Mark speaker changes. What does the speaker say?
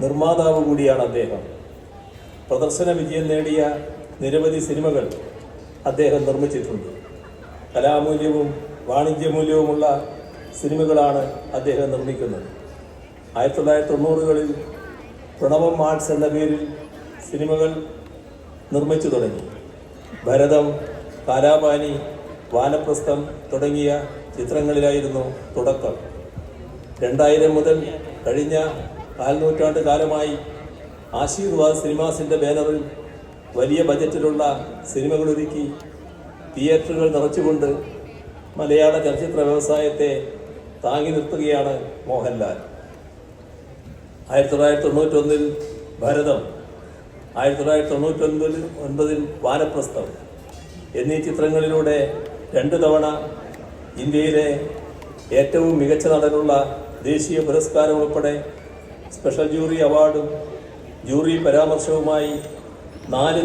Speaker 1: നിർമ്മാതാവ് കൂടിയാണ് അദ്ദേഹം. പ്രദർശന വിജയം നേടിയ നിരവധി സിനിമകൾ അദ്ദേഹം നിർമ്മിച്ചിട്ടുണ്ട്. കലാമൂല്യവും വാണിജ്യമൂല്യവുമുള്ള സിനിമകളാണ് അദ്ദേഹം നിർമ്മിക്കുന്നത്. 1990-കളിൽ പ്രണവം ആർട്സ് എന്ന പേരിൽ സിനിമകൾ നിർമ്മിച്ചു തുടങ്ങി. ഭരതം, കാലാപാനി, വാനപ്രസ്ഥം തുടങ്ങിയ ചിത്രങ്ങളിലായിരുന്നു തുടക്കം. 2000 മുതൽ കഴിഞ്ഞ കാൽനൂറ്റാണ്ട് കാലമായി ആശീർവാദ് സിനിമാസിൻ്റെ ബാനറിൽ വലിയ ബജറ്റിലുള്ള സിനിമകളൊരുക്കി തിയേറ്ററുകൾ നിറച്ചുകൊണ്ട് മലയാള ചലച്ചിത്ര വ്യവസായത്തെ താങ്ങി നിർത്തുകയാണ് മോഹൻലാൽ. 1991-ൽ ഭരതം, 1999-ൽ വാനപ്രസ്ഥം എന്നീ ചിത്രങ്ങളിലൂടെ 2 തവണ ഇന്ത്യയിലെ ഏറ്റവും മികച്ച നടനുള്ള ദേശീയ പുരസ്കാരം ഉൾപ്പെടെ സ്പെഷ്യൽ ജൂറി അവാർഡും ജൂറി പരാമർശവുമായി 4